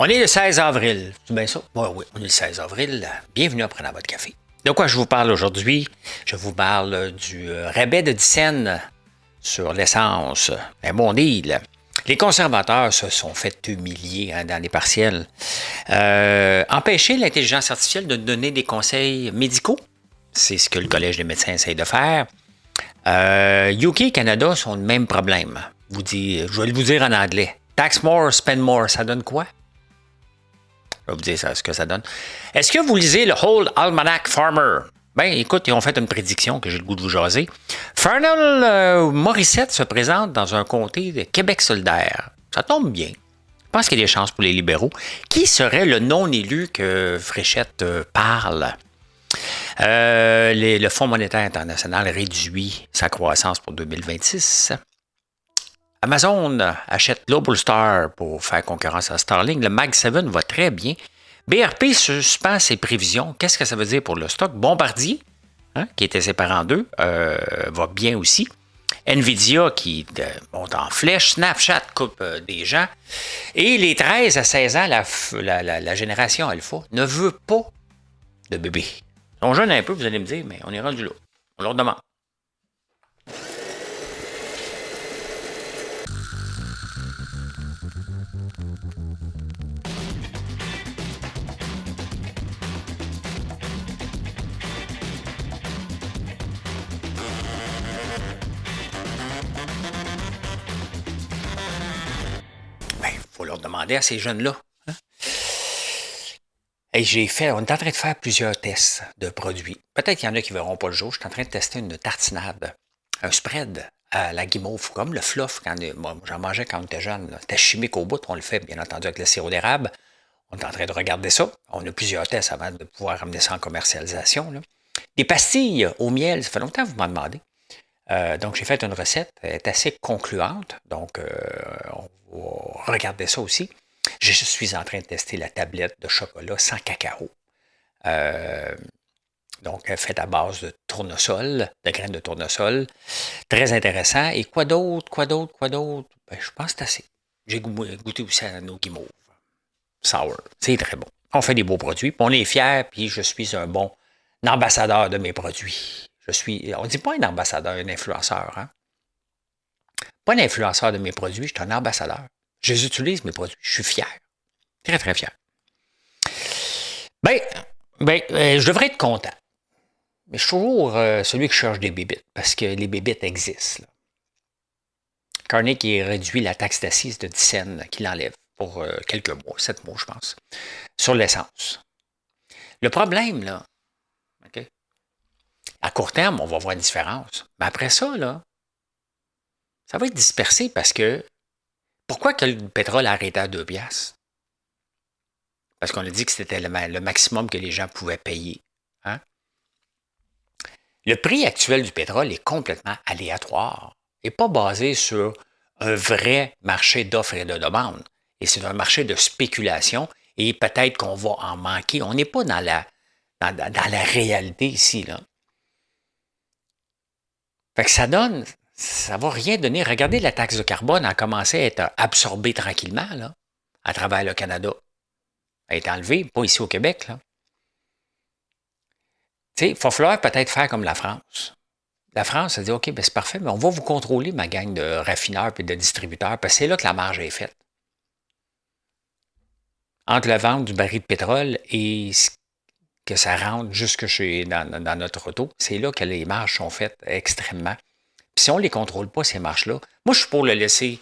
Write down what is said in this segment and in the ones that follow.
On est le 16 avril. C'est bien ça? Oui, oui, on est le 16 avril. Bienvenue à Prenez votre café. De quoi je vous parle aujourd'hui? Je vous parle du rabais de 10 cents sur l'essence. Un bon deal. Les conservateurs se sont fait humilier dans les partiels. Empêcher l'intelligence artificielle de donner des conseils médicaux. C'est ce que le Collège des médecins essaye de faire. UK et Canada sont le même problème. Je vais vous dire en anglais. Tax more, spend more. Ça donne quoi? Je vais vous dire ce que ça donne. Est-ce que vous lisez le Old Almanac Farmer? Ben, écoute, ils ont fait une prédiction que j'ai le goût de vous jaser. Fernand Morissette se présente dans un comté de Québec solidaire. Ça tombe bien. Je pense qu'il y a des chances pour les libéraux. Qui serait le non-élu que Fréchette parle? Le Fonds monétaire international réduit sa croissance pour 2026. Amazon achète Global Star pour faire concurrence à Starlink. Le Mag 7 va très bien. BRP suspend ses prévisions. Qu'est-ce que ça veut dire pour le stock? Bombardier, qui était séparé en deux, va bien aussi. Nvidia qui monte en flèche. Snapchat coupe des gens. Et les 13 à 16 ans, la génération Alpha ne veut pas de bébé. Ils sont jeunes un peu, vous allez me dire, mais on est rendu là. On leur demande. Il faut leur demander à ces jeunes-là. Hey, on est en train de faire plusieurs tests de produits. Peut-être qu'il y en a qui ne verront pas le jour. Je suis en train de tester une tartinade, un spread à la guimauve, comme le fluff. Moi, j'en mangeais quand on était jeune. C'était chimique au bout. On le fait, bien entendu, avec le sirop d'érable. On est en train de regarder ça. On a plusieurs tests avant de pouvoir ramener ça en commercialisation. Là. Des pastilles au miel, ça fait longtemps que vous m'en demandez. Donc, j'ai fait une recette. Elle est assez concluante. Donc, on va regarder ça aussi. Je suis en train de tester la tablette de chocolat sans cacao. Donc, faite à base de tournesol, de graines de tournesol. Très intéressant. Et quoi d'autre? Ben, je pense que c'est assez. J'ai goûté aussi à nos guimauves. Sour. C'est très bon. On fait des beaux produits, puis on est fiers, puis je suis un bon ambassadeur de mes produits. On ne dit pas un ambassadeur, un influenceur. Hein? Pas un influenceur de mes produits, je suis un ambassadeur. Je les utilise, mes produits. Je suis fier. Très, très fier. Je devrais être content. Mais je suis toujours celui qui cherche des bébites, parce que les bébites existent. Là. Carney qui réduit la taxe d'assises de 10 cents, qu'il enlève pour quelques mois, 7 mois, je pense, sur l'essence. Le problème, là, OK, à court terme, on va voir une différence. Mais après ça, là, ça va être dispersé parce que pourquoi que le pétrole a arrêté à 2 piastres? Parce qu'on a dit que c'était le maximum que les gens pouvaient payer. Hein? Le prix actuel du pétrole est complètement aléatoire et pas basé sur un vrai marché d'offres et de demandes. Et c'est un marché de spéculation et peut-être qu'on va en manquer. On n'est pas dans la réalité ici. Là. Fait que ça ne va rien donner. Regardez, la taxe de carbone a commencé à être absorbée tranquillement là, à travers le Canada. Elle a été enlevée, pas ici au Québec. Là. Il va falloir peut-être faire comme la France. La France a dit, OK, ben c'est parfait, mais on va vous contrôler, ma gang de raffineurs et de distributeurs, parce que c'est là que la marge est faite. Entre la vente du baril de pétrole et que ça rentre jusque dans notre auto, c'est là que les marges sont faites extrêmement. Puis si on ne les contrôle pas, ces marges-là, moi, je suis pour le laisser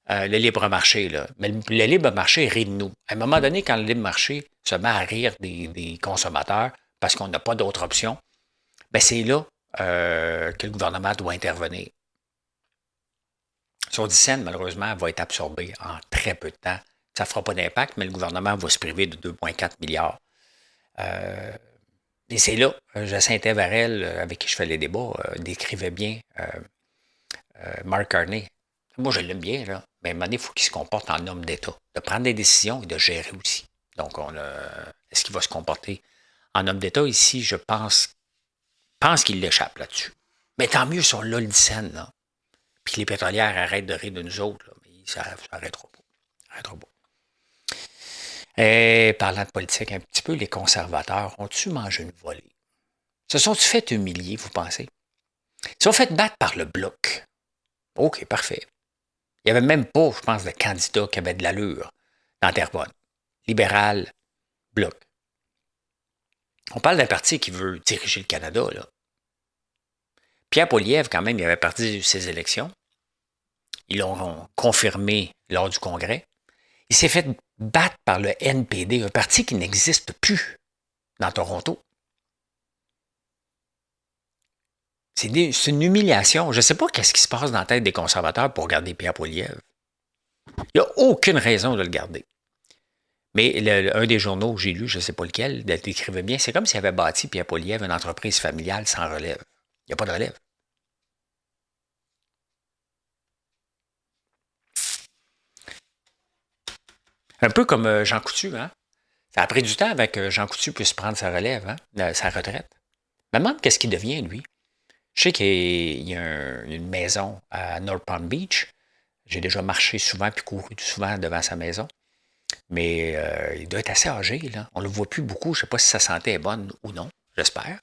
le libre marché, là. Mais le libre marché rit de nous. À un moment donné, quand le libre marché se met à rire des consommateurs parce qu'on n'a pas d'autre option, ben c'est là que le gouvernement doit intervenir. Sur 10 cents, malheureusement, va être absorbé en très peu de temps. Ça ne fera pas d'impact, mais le gouvernement va se priver de 2,4 milliards. Et c'est là, Jacinthe Varel, avec qui je fais les débats, décrivait bien Mark Carney. Moi, je l'aime bien, là. Mais à un moment donné, il faut qu'il se comporte en homme d'État, de prendre des décisions et de gérer aussi. Donc, est-ce qu'il va se comporter en homme d'État ici? Je pense qu'il l'échappe là-dessus. Mais tant mieux si on l'a le 10 cents, là. Puis que les pétrolières arrêtent de rire de nous autres, là. Mais ça n'arrêtera pas. Et parlant de politique un petit peu, les conservateurs ont-tu mangé une volée? Se sont-ils fait humilier, vous pensez? Ils sont fait battre par le Bloc. OK, parfait. Il n'y avait même pas, je pense, de candidat qui avait de l'allure dans Terrebonne. Libéral, Bloc. On parle d'un parti qui veut diriger le Canada, là. Pierre Poilievre, quand même, il avait perdu ses élections. Ils l'ont confirmé lors du Congrès. Il s'est fait battre par le NPD, un parti qui n'existe plus dans Toronto. C'est une humiliation. Je ne sais pas qu'est-ce qui se passe dans la tête des conservateurs pour garder Pierre Poilievre. Il n'y a aucune raison de le garder. Mais un des journaux que j'ai lu, je ne sais pas lequel, le décrivait bien, c'est comme s'il avait bâti Pierre Poilievre une entreprise familiale sans relève. Il n'y a pas de relève. Un peu comme Jean Coutu, hein? Ça a pris du temps avant que Jean Coutu puisse prendre sa relève, hein? Sa retraite. Je me demande qu'est-ce qu'il devient, lui. Je sais qu'il y a une maison à North Palm Beach. J'ai déjà marché souvent puis couru souvent devant sa maison. Mais il doit être assez âgé, là. On ne le voit plus beaucoup. Je ne sais pas si sa santé est bonne ou non. J'espère.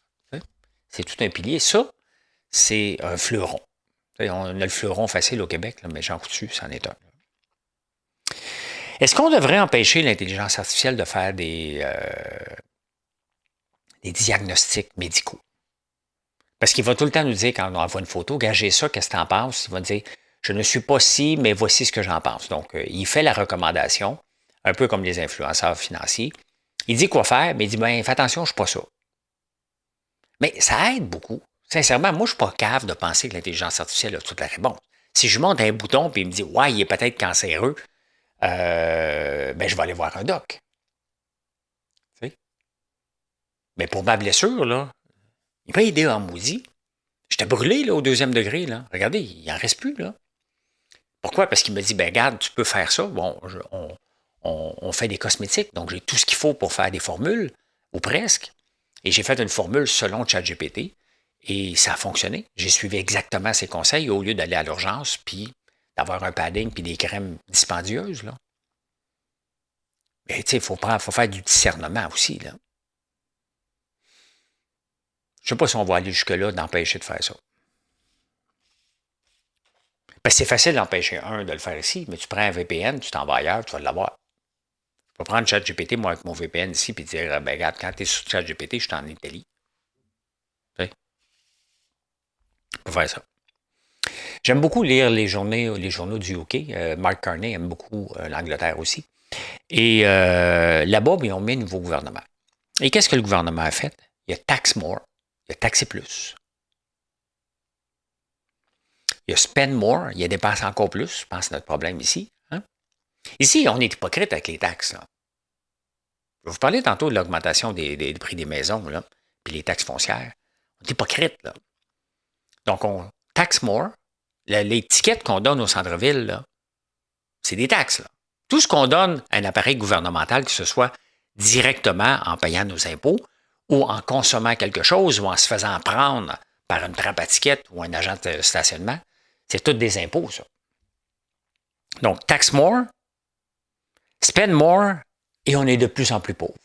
C'est tout un pilier. Ça, c'est un fleuron. On a le fleuron facile au Québec, là, mais Jean Coutu, c'en est un. Est-ce qu'on devrait empêcher l'intelligence artificielle de faire des diagnostics médicaux? Parce qu'il va tout le temps nous dire, quand on envoie une photo, gagez ça, qu'est-ce que tu en penses? Il va nous dire, je ne suis pas si, mais voici ce que j'en pense. Donc, il fait la recommandation, un peu comme les influenceurs financiers. Il dit quoi faire, mais il dit, ben, fais attention, je ne suis pas ça. Mais ça aide beaucoup. Sincèrement, moi, je ne suis pas cave de penser que l'intelligence artificielle a toute la réponse. Si je monte un bouton et il me dit, ouais, il est peut-être cancéreux, ben, je vais aller voir un doc. Tu sais? Mais pour ma blessure, là, il m'a aidé en maudit. J'étais brûlé là, au 2e degré. Là. Regardez, il n'en reste plus. Là. Pourquoi? Parce qu'il me dit, ben regarde, tu peux faire ça. Bon, on fait des cosmétiques, donc j'ai tout ce qu'il faut pour faire des formules, ou presque. Et j'ai fait une formule selon ChatGPT, et ça a fonctionné. J'ai suivi exactement ses conseils au lieu d'aller à l'urgence, puis d'avoir un padding, puis des crèmes dispendieuses. Là. Mais tu sais, il faut faire du discernement aussi. Là. Je ne sais pas si on va aller jusque-là d'empêcher de faire ça. Parce que c'est facile d'empêcher de le faire ici, mais tu prends un VPN, tu t'en vas ailleurs, tu vas l'avoir. Je peux prendre ChatGPT, moi, avec mon VPN ici, puis dire, ben regarde, quand tu es sur ChatGPT, je suis en Italie. Tu sais, je peux faire ça. J'aime beaucoup lire les journaux du UK. Mark Carney aime beaucoup l'Angleterre aussi. Et là-bas, ils ont mis un nouveau gouvernement. Et qu'est-ce que le gouvernement a fait? Il y a Tax More, il y a Taxer Plus. Il y a Spend More, il y a Dépense encore plus. Je pense que c'est notre problème ici. Hein? Ici, on est hypocrite avec les taxes. Là. Je vais vous parler tantôt de l'augmentation des prix des maisons, là, puis les taxes foncières. On est hypocrite, là. Donc, on taxe more. Les tickets qu'on donne au centre-ville, c'est des taxes. Là. Tout ce qu'on donne à un appareil gouvernemental, que ce soit directement en payant nos impôts ou en consommant quelque chose ou en se faisant prendre par une trappe à tickets ou un agent de stationnement, c'est tout des impôts, ça. Donc, tax more, spend more, et on est de plus en plus pauvre.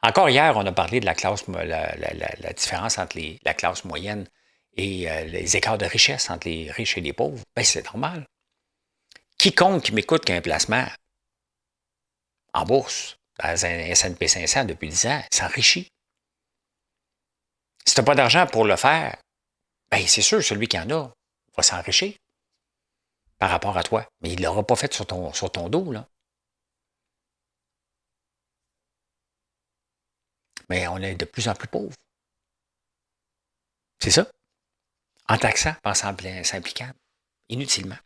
Encore hier, on a parlé de la classe, la différence entre la classe moyenne et les écarts de richesse entre les riches et les pauvres. Bien, c'est normal. Quiconque qui m'écoute qui a un placement en bourse, dans un S&P 500 depuis 10 ans, s'enrichit. Si tu n'as pas d'argent pour le faire, bien, c'est sûr, celui qui en a va s'enrichir par rapport à toi. Mais il ne l'aura pas fait sur ton dos, là. Mais on est de plus en plus pauvres. C'est ça. En taxant, en s'impliquant, inutilement.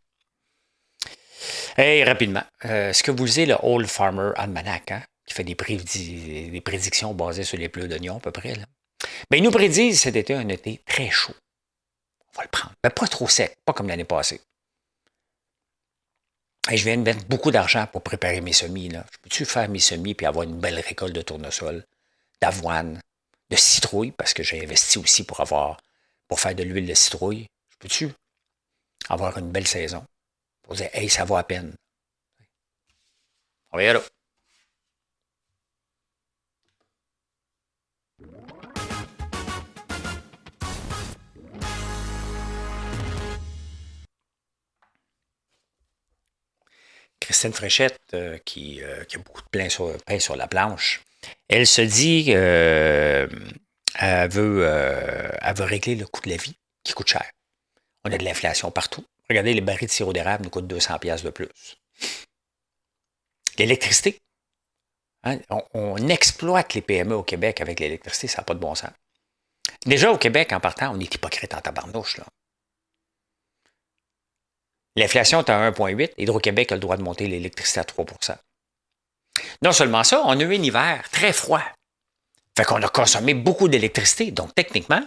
Et rapidement, est-ce que vous lisez le Old Farmer Almanac, hein, qui fait des prédictions basées sur les pleurs d'oignons à peu près? Là? Bien, ils nous prédisent cet été un été très chaud. On va le prendre. Mais pas trop sec, pas comme l'année passée. Et je viens de mettre beaucoup d'argent pour préparer mes semis. Là. Je peux-tu faire mes semis et avoir une belle récolte de tournesol, d'avoine, de citrouille, parce que j'ai investi aussi pour faire de l'huile de citrouille. Je peux-tu avoir une belle saison? Pour dire, hey, ça vaut à peine. On va y aller. Christine Fréchette, qui a beaucoup de pain sur la planche, elle se dit elle veut régler le coût de la vie qui coûte cher. On a de l'inflation partout. Regardez, les barils de sirop d'érable nous coûtent 200$ de plus. L'électricité. Hein, on exploite les PME au Québec avec l'électricité, ça n'a pas de bon sens. Déjà, au Québec, en partant, on est hypocrite en tabarnouche. Là. L'inflation est à 1,8. Hydro-Québec a le droit de monter l'électricité à 3%. Non seulement ça, on a eu un hiver très froid. Fait qu'on a consommé beaucoup d'électricité. Donc, techniquement,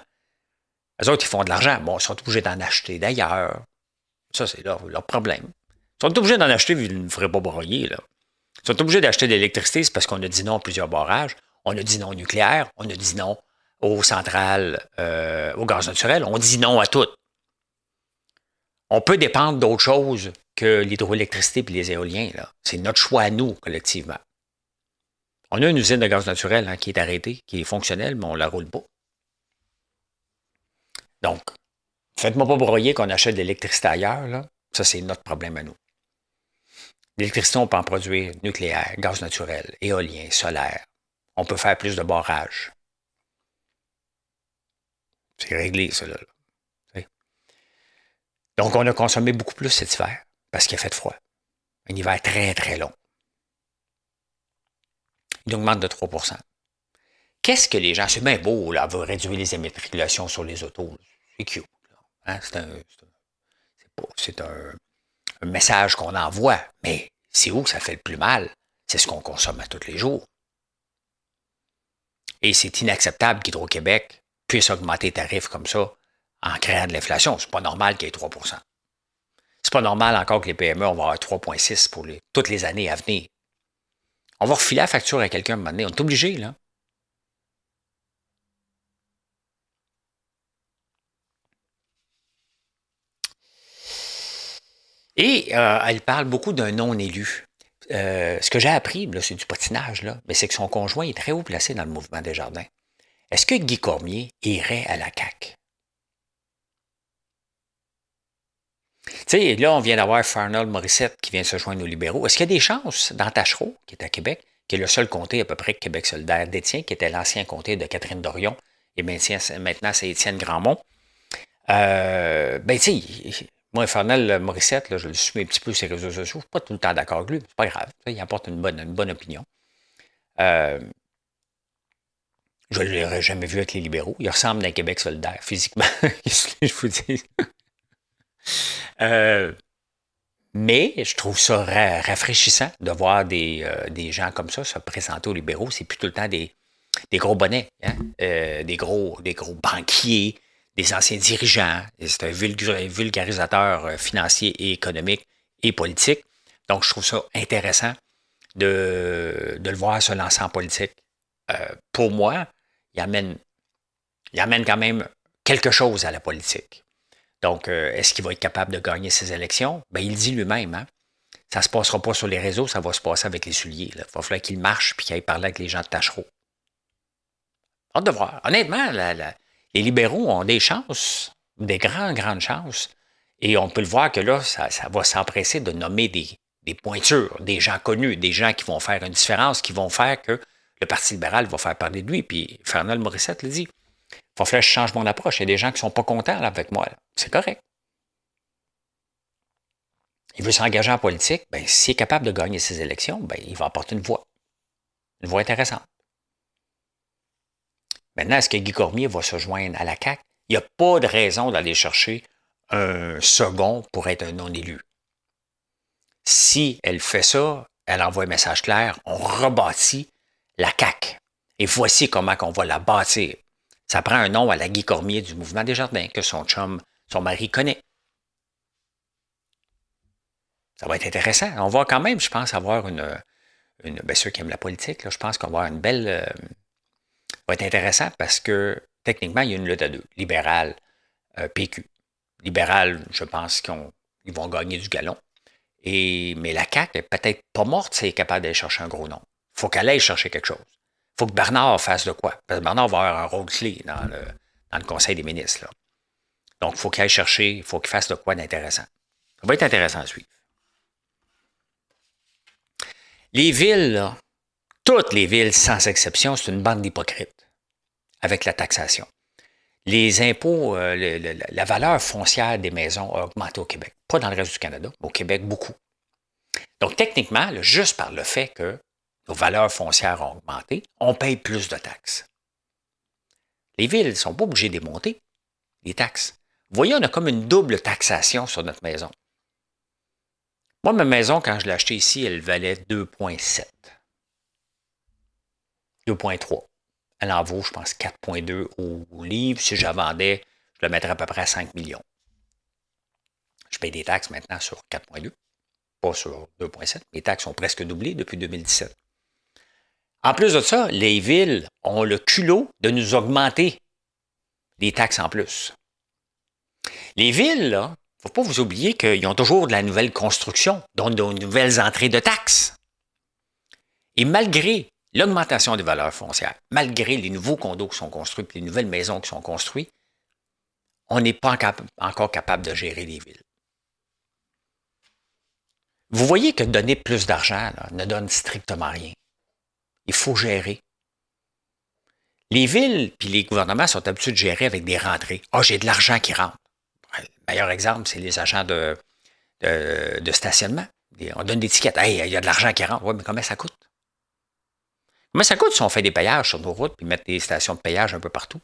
eux autres, ils font de l'argent. Bon, ils sont obligés d'en acheter d'ailleurs. Ça, c'est leur problème. Ils sont obligés d'en acheter, vu qu'ils ne feraient pas broyer. Là. Ils sont obligés d'acheter de l'électricité, c'est parce qu'on a dit non à plusieurs barrages. On a dit non au nucléaire. On a dit non aux centrales, au gaz naturel. On dit non à tout. On peut dépendre d'autre chose que l'hydroélectricité et les éoliens. Là. C'est notre choix à nous, collectivement. On a une usine de gaz naturel qui est arrêtée, qui est fonctionnelle, mais on ne la roule pas. Donc, faites-moi pas broyer qu'on achète de l'électricité ailleurs. Là. Ça, c'est notre problème à nous. L'électricité, on peut en produire nucléaire, gaz naturel, éolien, solaire. On peut faire plus de barrages. C'est réglé, ça. Là. Donc, on a consommé beaucoup plus cet hiver parce qu'il a fait froid. Un hiver très, très long. Il augmente de 3%. Qu'est-ce que les gens... C'est bien beau, là, veut réduire les immatriculations sur les autos. C'est cute. Hein? C'est un message qu'on envoie. Mais c'est où ça fait le plus mal? C'est ce qu'on consomme à tous les jours. Et c'est inacceptable qu'Hydro-Québec puisse augmenter les tarifs comme ça en créant de l'inflation. C'est pas normal qu'il y ait 3%. C'est pas normal encore que les PME, on va avoir 3,6 pour toutes les années à venir. On va refiler la facture à quelqu'un à un moment donné. On est obligé, là. Et elle parle beaucoup d'un non-élu. Ce que j'ai appris, là, c'est du patinage, là, mais c'est que son conjoint est très haut placé dans le mouvement Desjardins. Est-ce que Guy Cormier irait à la CAQ? Tu sais, là, on vient d'avoir Farnell Morissette qui vient se joindre aux libéraux. Est-ce qu'il y a des chances dans Tachereau, qui est à Québec, qui est le seul comté à peu près que Québec solidaire détient, qui était l'ancien comté de Catherine Dorion, et maintenant c'est Étienne Grandmont? Ben, tu sais, moi, Farnell Morissette, là, je le suis un petit peu sur les réseaux sociaux. Je ne suis pas tout le temps d'accord avec lui, mais c'est pas grave. Il apporte une bonne opinion. Je ne l'aurais jamais vu avec les libéraux. Il ressemble à un Québec solidaire, physiquement. Je vous dis. Mais je trouve ça rafraîchissant de voir des gens comme ça se présenter aux libéraux. C'est plus tout le temps des gros bonnets, hein? Des gros banquiers, des anciens dirigeants. C'est un vulgarisateur financier et économique et politique. Donc, je trouve ça intéressant de le voir se lancer en politique. Pour moi, il amène quand même quelque chose à la politique. Donc, est-ce qu'il va être capable de gagner ses élections? Bien, il dit lui-même, hein? Ça ne se passera pas sur les réseaux, ça va se passer avec les souliers. Là. Il va falloir qu'il marche et qu'il aille parler avec les gens de Tachereau. Hâte de voir. Honnêtement, les libéraux ont des chances, des grandes chances. Et on peut le voir que là, ça va s'empresser de nommer des pointures, des gens connus, des gens qui vont faire une différence, qui vont faire que le Parti libéral va faire parler de lui. Puis Farnell Morissette le dit. Il va falloir que je change mon approche. Il y a des gens qui ne sont pas contents là, avec moi. Là. C'est correct. Il veut s'engager en politique. Ben, s'il est capable de gagner ses élections, ben, il va apporter une voix. Une voix intéressante. Maintenant, est-ce que Guy Cormier va se joindre à la CAQ? Il n'y a pas de raison d'aller chercher un second pour être un non-élu. Si elle fait ça, elle envoie un message clair, on rebâtit la CAQ. Et voici comment on va la bâtir. Ça prend un nom à la Guy Cormier du mouvement Desjardins que son mari connaît. Ça va être intéressant. On va quand même, je pense, avoir bien ceux qui aiment la politique, là, je pense qu'on va avoir une belle... ça va être intéressant parce que, techniquement, il y a une lutte à deux. Libéral, PQ. Libéral, je pense qu'ils vont gagner du galon. Mais la CAQ est peut-être pas morte si elle est capable d'aller chercher un gros nom. Il faut qu'elle aille chercher quelque chose. Il faut que Bernard fasse de quoi. Parce que Bernard va avoir un rôle clé dans le Conseil des ministres. Là. Donc, il faut qu'il aille chercher, il faut qu'il fasse de quoi d'intéressant. Ça va être intéressant à suivre. Les villes, là, toutes les villes, sans exception, c'est une bande d'hypocrites avec la taxation. Les impôts, la valeur foncière des maisons a augmenté au Québec. Pas dans le reste du Canada, mais au Québec, beaucoup. Donc, techniquement, là, juste par le fait que nos valeurs foncières ont augmenté, on paye plus de taxes. Les villes ne sont pas obligées de démonter les taxes. Vous voyez, on a comme une double taxation sur notre maison. Moi, ma maison, quand je l'ai achetée ici, elle valait 2,7. 2,3. Elle en vaut, je pense, 4,2 au livre. Si je la vendais, je la mettrais à peu près à 5 millions. Je paye des taxes maintenant sur 4,2, pas sur 2,7. Les taxes ont presque doublé depuis 2017. En plus de ça, les villes ont le culot de nous augmenter des taxes en plus. Les villes, là, il ne faut pas vous oublier qu'ils ont toujours de la nouvelle construction, donc de nouvelles entrées de taxes. Et malgré l'augmentation des valeurs foncières, malgré les nouveaux condos qui sont construits, les nouvelles maisons qui sont construites, on n'est pas encore capable de gérer les villes. Vous voyez que donner plus d'argent ne donne strictement rien. Il faut gérer. Les villes puis les gouvernements sont habitués de gérer avec des rentrées. Ah, j'ai de l'argent qui rentre. Le meilleur exemple, c'est les agents de stationnement. On donne des tickets. Hey, il y a de l'argent qui rentre. Oui, mais combien ça coûte? Combien ça coûte si on fait des payages sur nos routes puis mettre des stations de payage un peu partout?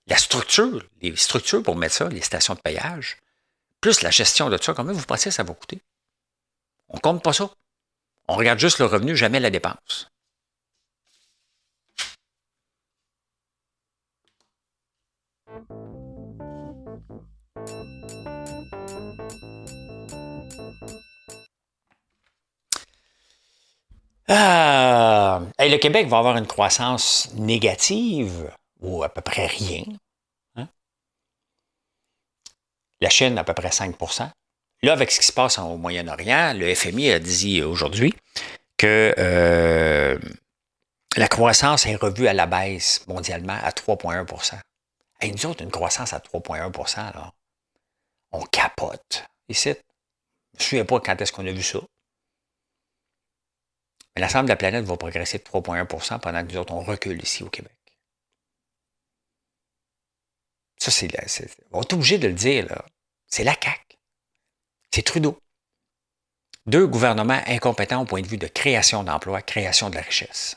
La structure, les structures pour mettre ça, les stations de payage, plus la gestion de ça, combien vous pensez que ça va coûter? On ne compte pas ça. On regarde juste le revenu, jamais la dépense. Le Québec va avoir une croissance négative, ou à peu près rien. Hein? La Chine, à peu près 5 %. Là, avec ce qui se passe au Moyen-Orient, le FMI a dit aujourd'hui que la croissance est revue à la baisse mondialement à 3,1 %. Et nous autres, une croissance à 3,1 %, là, on capote. Ici, je ne me souviens pas quand est-ce qu'on a vu ça. Mais l'ensemble de la planète va progresser de 3,1 % pendant que nous autres, on recule ici au Québec. Ça, on est obligé de le dire, là. C'est la CAQ. C'est Trudeau. Deux gouvernements incompétents au point de vue de création d'emplois, création de la richesse.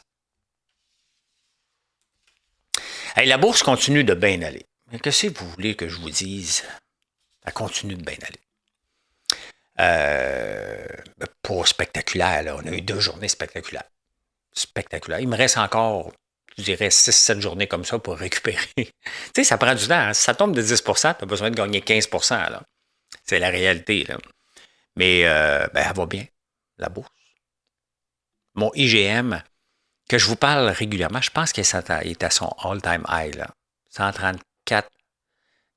Hey, la bourse continue de bien aller. Mais qu'est-ce que vous voulez que je vous dise? Elle continue de bien aller. Pas spectaculaire, là. On a eu 2 journées spectaculaires. Spectaculaire. Il me reste encore, je dirais, 6-7 journées comme ça pour récupérer. Tu sais, ça prend du temps. Hein? Si ça tombe de 10 % tu as besoin de gagner 15 % là. C'est la réalité, là. Mais elle va bien, la bourse. Mon IGM, que je vous parle régulièrement, je pense qu'il est à son all-time high, là. 134.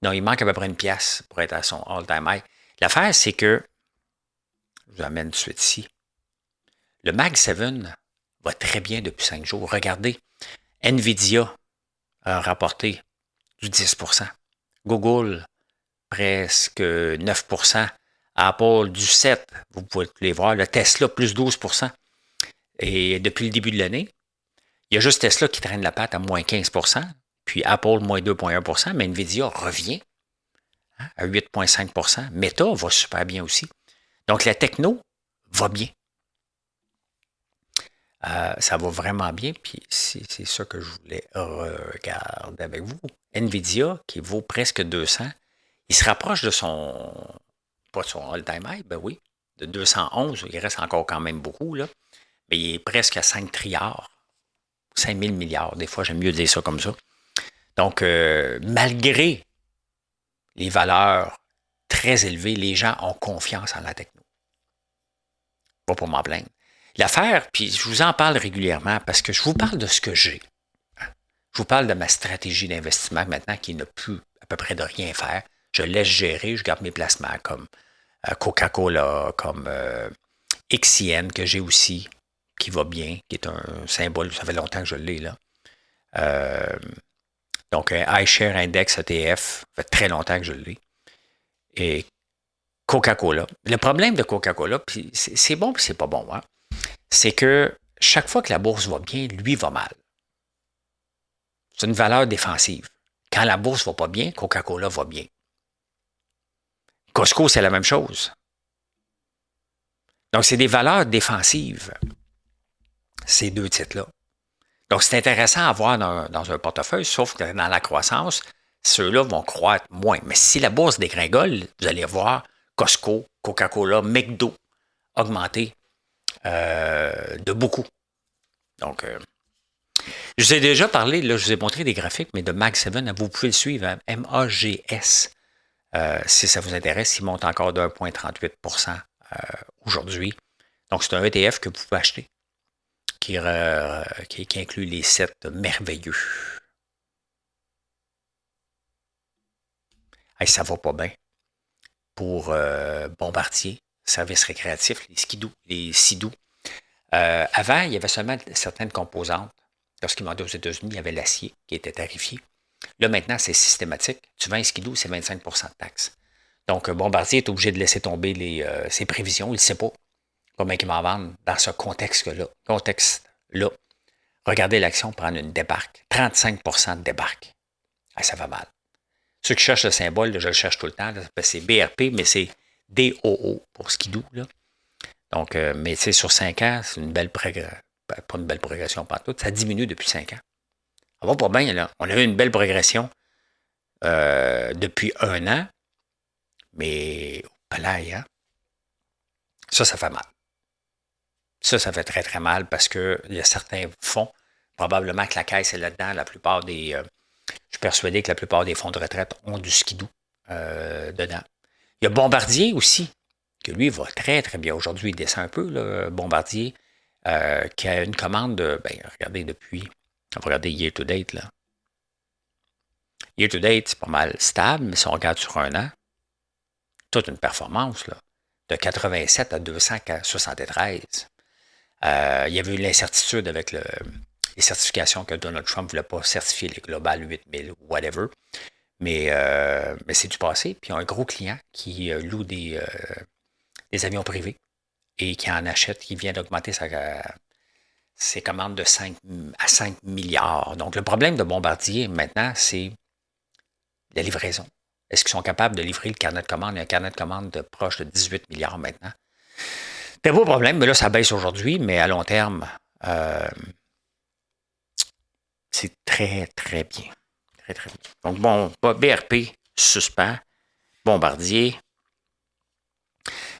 Non, il manque à peu près une pièce pour être à son all-time high. L'affaire, c'est que, je vous amène tout de suite ici, le Mag 7 va très bien depuis 5 jours. Regardez, Nvidia a rapporté du 10 %. Google, presque 9 %. Apple, du 7 %. Vous pouvez les voir. Le Tesla, plus 12 % Et depuis le début de l'année, il y a juste Tesla qui traîne la patte à moins 15 %. Puis Apple, moins 2,1 %. Mais Nvidia revient à 8,5 %. Meta va super bien aussi. Donc, la techno va bien. Ça va vraiment bien, puis c'est ça que je voulais regarder avec vous. Nvidia, qui vaut presque 200, il se rapproche de pas de son all-time high, ben oui, de 211, il reste encore quand même beaucoup, là, mais il est presque à 5 trilliards, 5 000 milliards, des fois j'aime mieux dire ça comme ça. Donc, malgré les valeurs très élevées, les gens ont confiance en la techno. Pas pour m'en plaindre. L'affaire, puis je vous en parle régulièrement parce que je vous parle de ce que j'ai. Je vous parle de ma stratégie d'investissement maintenant qui n'a plus à peu près de rien faire. Je laisse gérer, je garde mes placements comme Coca-Cola, comme XCN que j'ai aussi, qui va bien, qui est un symbole, ça fait longtemps que je l'ai là. Donc un iShare Index ETF, ça fait très longtemps que je l'ai. Et Coca-Cola. Le problème de Coca-Cola, puis c'est bon puis c'est pas bon, hein? c'est que chaque fois que la bourse va bien, lui va mal. C'est une valeur défensive. Quand la bourse va pas bien, Coca-Cola va bien. Costco, c'est la même chose. Donc, c'est des valeurs défensives, ces deux titres-là. Donc, c'est intéressant à avoir dans un portefeuille, sauf que dans la croissance, ceux-là vont croître moins. Mais si la bourse dégringole, vous allez voir Costco, Coca-Cola, McDo augmenter de beaucoup. Donc, je vous ai déjà parlé, là, je vous ai montré des graphiques, mais de Mag7, vous pouvez le suivre, hein, MAGS. Si ça vous intéresse, il monte encore de 1,38 aujourd'hui. Donc, c'est un ETF que vous pouvez acheter qui inclut les 7 merveilleux. Hey, ça va pas bien pour Bombardier, services récréatifs, les Skidoo. Avant, il y avait seulement certaines composantes. Lorsqu'ils vendaient aux États-Unis, il y avait l'acier qui était tarifié. Là, maintenant, c'est systématique. Tu vends un Skidoo, c'est 25 de taxes. Donc, Bombardier est obligé de laisser tomber ses prévisions. Il ne sait pas combien il va en vendre dans ce contexte-là. Regardez l'action prendre une débarque. 35 de débarque. Ah, ça va mal. Ceux qui cherchent le symbole, je le cherche tout le temps. C'est BRP, mais c'est DOO pour Skidoo. Là. Donc, mais tu sais, sur 5 ans, c'est une belle progression. Pas une belle progression partout. Ça diminue depuis 5 ans. Ça va pas bien, là. On a eu une belle progression depuis 1 an, mais palais, hein? Ça fait mal. Ça fait très, très mal parce qu'il y a certains fonds, probablement que la caisse est là-dedans, je suis persuadé que la plupart des fonds de retraite ont du skidoo dedans. Il y a Bombardier aussi, que lui va très, très bien. Aujourd'hui, il descend un peu, là, Bombardier, qui a une commande de, regardez depuis, on va regarder year-to-date, là. Year-to-date, c'est pas mal stable, mais si on regarde sur 1 an, toute une performance, là, de 87 à 273. Il y avait eu l'incertitude avec les certifications que Donald Trump ne voulait pas certifier les Global 8000 ou whatever. Mais c'est du passé. Puis il y a un gros client qui loue des avions privés et qui en achète, qui vient d'augmenter ses commandes de 5 à 5 milliards. Donc le problème de Bombardier maintenant, c'est la livraison. Est-ce qu'ils sont capables de livrer le carnet de commandes? Il y a un carnet de commandes de proche de 18 milliards maintenant. C'est un beau problème, mais là, ça baisse aujourd'hui, mais à long terme, c'est très, très bien. Très, très bien. Donc, bon, BRP, suspend. Bombardier.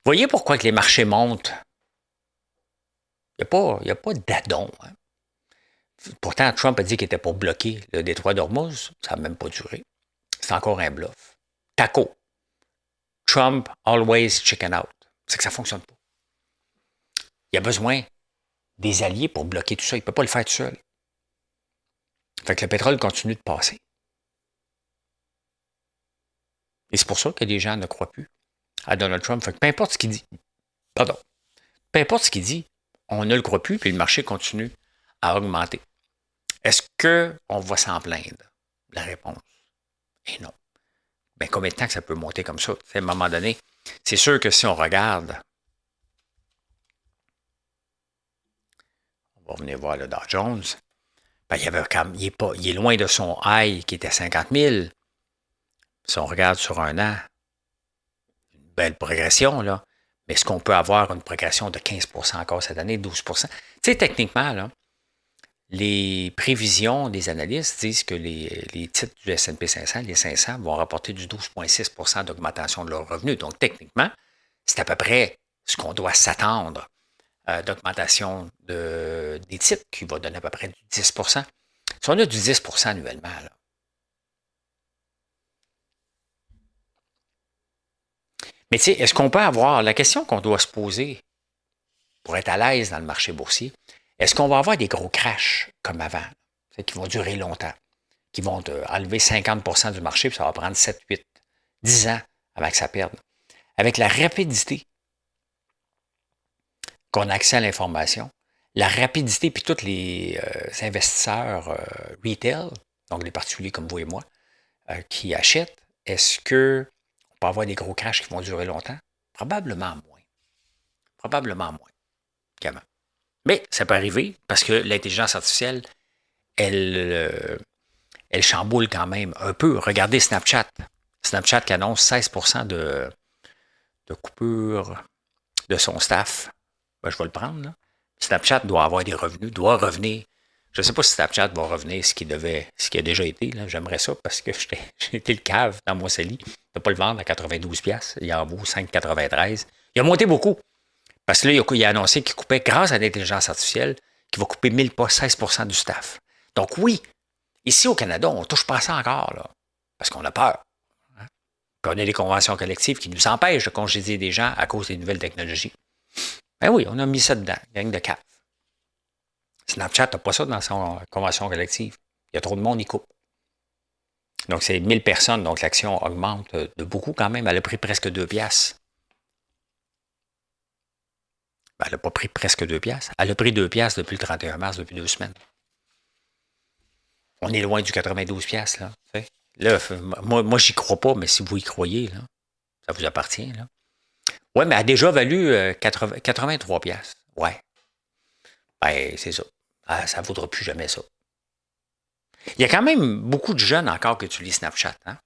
Voyez pourquoi que les marchés montent? Il n'y a pas d'addon. Hein. Pourtant, Trump a dit qu'il était pour bloquer le détroit d'Ormuz. Ça n'a même pas duré. C'est encore un bluff. Taco. Trump always chicken out. C'est que ça ne fonctionne pas. Il a besoin des alliés pour bloquer tout ça. Il ne peut pas le faire tout seul. Fait que le pétrole continue de passer. Et c'est pour ça que les gens ne croient plus à Donald Trump. Fait que peu importe ce qu'il dit, on ne le croit plus, puis le marché continue à augmenter. Est-ce qu'on va s'en plaindre? La réponse est non. Bien, combien de temps que ça peut monter comme ça? À un moment donné, c'est sûr que si on regarde, on va venir voir le Dow Jones, ben, il est loin de son high qui était à 50 000. Si on regarde sur 1 an, une belle progression, là. Mais est-ce qu'on peut avoir une progression de 15 encore cette année, 12 Tu sais, techniquement, là, les prévisions des analystes disent que les titres du S&P 500, les 500, vont rapporter du 12,6 d'augmentation de leurs revenus. Donc, techniquement, c'est à peu près ce qu'on doit s'attendre d'augmentation des titres, qui va donner à peu près du 10 Si on a du 10 annuellement, là, mais tu sais, est-ce qu'on peut avoir, la question qu'on doit se poser pour être à l'aise dans le marché boursier, est-ce qu'on va avoir des gros crashs comme avant, qui vont durer longtemps, qui vont enlever 50 du marché, puis ça va prendre 7, 8, 10 ans avant que ça perde? Avec la rapidité qu'on a accès à l'information, la rapidité, puis tous les investisseurs retail, donc les particuliers comme vous et moi, qui achètent, est-ce qu'on peut avoir des gros crashs qui vont durer longtemps? Probablement moins. Probablement moins qu'avant. Mais ça peut arriver parce que l'intelligence artificielle, elle chamboule quand même un peu. Regardez Snapchat. Snapchat qui annonce 16% de coupure de son staff. Ben, je vais le prendre. Là. Snapchat doit avoir des revenus, doit revenir. Je ne sais pas si Snapchat va revenir ce qui a déjà été. Là. J'aimerais ça parce que j'ai été le cave dans Moissely. Il ne pas le vendre à 92$. Il en vaut 5,93$. Il a monté beaucoup. Parce que là, il a annoncé qu'il coupait, grâce à l'intelligence artificielle, qu'il va couper 16% du staff. Donc oui, ici au Canada, on ne touche pas à ça encore, là, parce qu'on a peur. Hein? Puis on a des conventions collectives qui nous empêchent de congédier des gens à cause des nouvelles technologies. Ben oui, on a mis ça dedans, gang de cave. Snapchat n'a pas ça dans son convention collective. Il y a trop de monde, il coupe. Donc c'est 1000 personnes, donc l'action augmente de beaucoup quand même. Elle a pris presque 2$. Ben, elle n'a pas pris presque 2$. Elle a pris 2$ depuis le 31 mars, depuis 2 semaines. On est loin du 92$, là. T'sais. Là, moi j'y crois pas, mais si vous y croyez, là, ça vous appartient. Là. Ouais, mais elle a déjà valu 83$. Ouais. Ben, c'est ça. Ah, ça ne vaudra plus jamais ça. Il y a quand même beaucoup de jeunes encore qui utilisent Snapchat. Hein?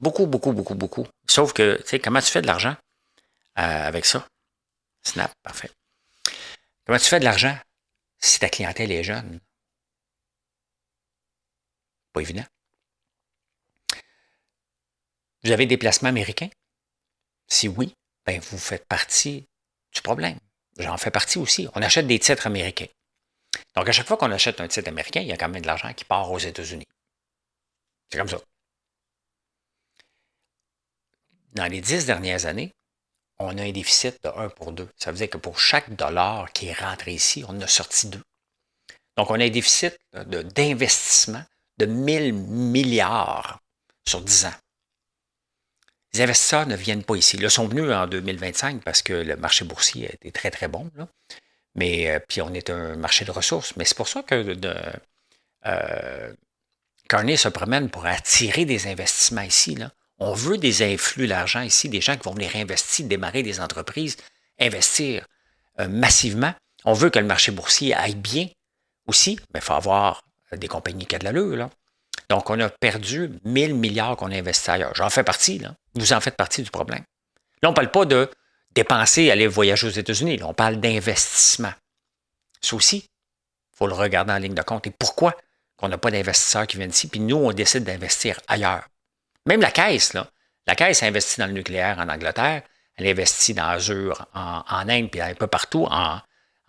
Beaucoup, beaucoup, beaucoup, beaucoup. Sauf que, tu sais, comment tu fais de l'argent avec ça? Snap, parfait. Comment tu fais de l'argent si ta clientèle est jeune? Pas évident. Vous avez des placements américains? Si oui, ben vous faites partie du problème. J'en fais partie aussi. On achète des titres américains. Donc, à chaque fois qu'on achète un titre américain, il y a quand même de l'argent qui part aux États-Unis. C'est comme ça. Dans les 10 dernières années, on a un déficit de 1 pour 2. Ça veut dire que pour chaque dollar qui est rentré ici, on en a sorti 2. Donc, on a un déficit d'investissement de 1000 milliards sur 10 ans. Les investisseurs ne viennent pas ici. Là, ils sont venus en 2025 parce que le marché boursier a été très, très bon. Là. Mais puis, on est un marché de ressources. Mais c'est pour ça que Carney se promène pour attirer des investissements ici. Là. On veut des influx d'argent ici, des gens qui vont venir investir, démarrer des entreprises, investir massivement. On veut que le marché boursier aille bien aussi, mais il faut avoir des compagnies qui ont de l'allure. Là. Donc, on a perdu 1000 milliards qu'on a investis ailleurs. J'en fais partie. Là. Vous en faites partie du problème. Là, on ne parle pas de dépenser, aller voyager aux États-Unis. Là, on parle d'investissement. Ça aussi, il faut le regarder en ligne de compte. Et pourquoi qu'on n'a pas d'investisseurs qui viennent ici, puis nous, on décide d'investir ailleurs. Même la Caisse, là. La Caisse a investi dans le nucléaire en Angleterre, elle investit dans Azure en Inde, puis un peu partout. En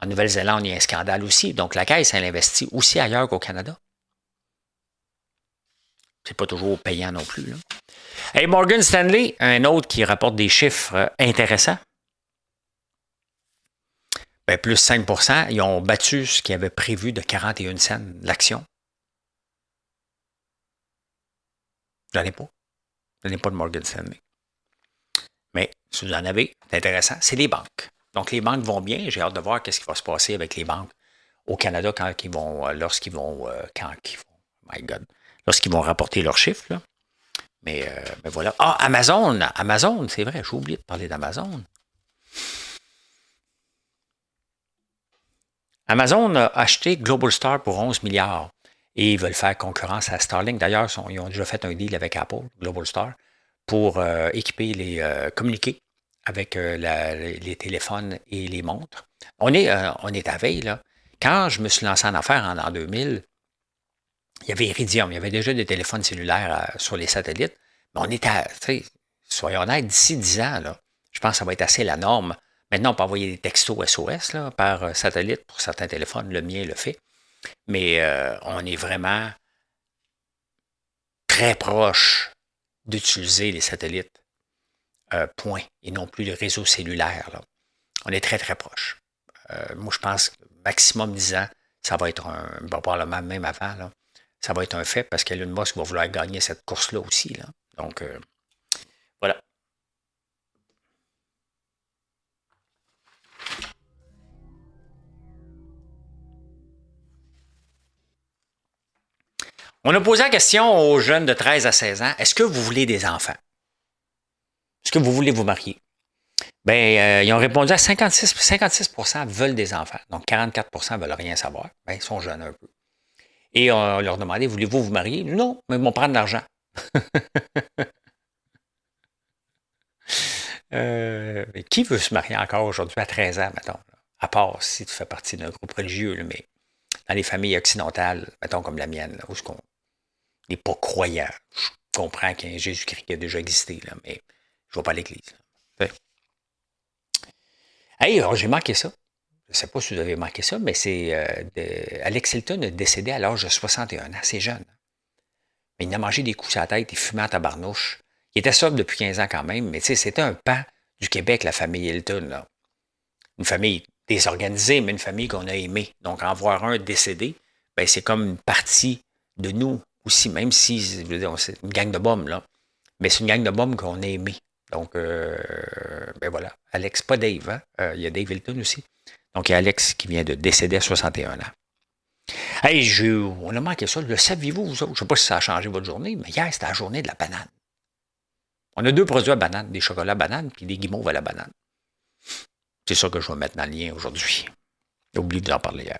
Nouvelle-Zélande, il y a un scandale aussi. Donc, la Caisse, elle investit aussi ailleurs qu'au Canada. C'est pas toujours payant non plus. Là. Hey, Morgan Stanley, un autre qui rapporte des chiffres intéressants. Ben, plus 5%, ils ont battu ce qu'ils avaient prévu de 41 cents l'action. Je n'en ai pas. Je n'en ai pas de Morgan Stanley. Mais si vous en avez, c'est intéressant. C'est les banques. Donc, les banques vont bien. J'ai hâte de voir ce qui va se passer avec les banques au Canada lorsqu'ils vont rapporter leurs chiffres. Là. Mais voilà. Ah, Amazon! Amazon, c'est vrai, j'ai oublié de parler d'Amazon. Amazon a acheté Global Star pour 11 milliards et ils veulent faire concurrence à Starlink. D'ailleurs, ils ont déjà fait un deal avec Apple, Global Star, pour équiper communiquer avec les téléphones et les montres. On est à veille, là. Quand je me suis lancé en affaires en 2000, il y avait Iridium, il y avait déjà des téléphones cellulaires sur les satellites, mais on était soyons honnêtes, d'ici 10 ans, là, je pense que ça va être assez la norme. Maintenant, on peut envoyer des textos SOS là, par satellite pour certains téléphones, le mien le fait, mais on est vraiment très proche d'utiliser les satellites, point, et non plus le réseau cellulaire. Là. On est très, très proche. Moi, je pense que maximum 10 ans, ça va être probablement même avant, là, ça va être un fait parce qu'Elon Musk va vouloir gagner cette course-là aussi. Là. Donc, voilà. On a posé la question aux jeunes de 13 à 16 ans, est-ce que vous voulez des enfants? Est-ce que vous voulez vous marier? Ben, ils ont répondu à 56% veulent des enfants. Donc, 44% veulent rien savoir. Ben, ils sont jeunes un peu. Et on leur demandait, voulez-vous vous marier? Non, mais ils vont prendre de l'argent. Qui veut se marier encore aujourd'hui à 13 ans, mettons? À part si tu fais partie d'un groupe religieux, là, mais dans les familles occidentales, mettons comme la mienne, là, où on n'est pas croyant. Je comprends qu'il y a un Jésus-Christ qui a déjà existé, là, mais je ne vais pas à l'église. Hey, j'ai manqué ça. Je ne sais pas si vous avez manqué ça, mais c'est Alex Hilton est décédé à l'âge de 61 ans. C'est jeune. Mais il a mangé des coups sur la tête, il fumait en tabarnouche. Il était sobre depuis 15 ans quand même, mais tu sais, c'était un pan du Québec, la famille Hilton. Là. Une famille désorganisée, mais une famille qu'on a aimée. Donc, en voir un décédé, ben, c'est comme une partie de nous aussi, même si je veux dire, c'est une gang de bombes, là. Mais c'est une gang de bombes qu'on a aimée. Donc, ben voilà. Alex, pas Dave, hein? Il y a Dave Hilton aussi. Donc, il y a Alex qui vient de décéder à 61 ans. Hey, on a manqué ça. Le saviez-vous, vous autres? Je ne sais pas si ça a changé votre journée, mais hier, c'était la journée de la banane. On a 2 produits à banane, des chocolats banane puis des guimauves à la banane. C'est ça que je vais mettre dans le lien aujourd'hui. J'ai oublié de vous en parler hier.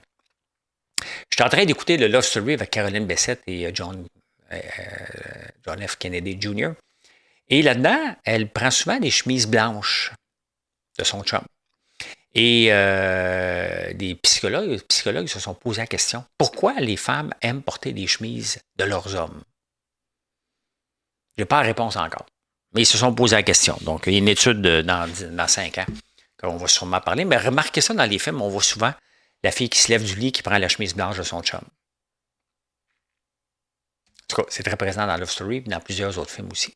Je suis en train d'écouter le Love Story avec Caroline Bessette et John F. Kennedy Jr. Et là-dedans, elle prend souvent des chemises blanches de son chum. Et des psychologues se sont posé la question, pourquoi les femmes aiment porter des chemises de leurs hommes? Je n'ai pas la réponse encore. Mais ils se sont posé la question. Donc, il y a une étude dans 5 ans qu'on va sûrement parler. Mais remarquez ça dans les films, on voit souvent la fille qui se lève du lit qui prend la chemise blanche de son chum. En tout cas, c'est très présent dans Love Story et dans plusieurs autres films aussi.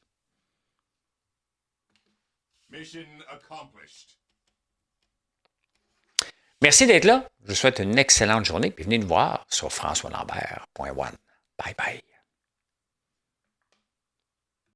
Mission accomplished. Merci d'être là. Je vous souhaite une excellente journée. Puis venez nous voir sur françoislambert.one. Bye bye.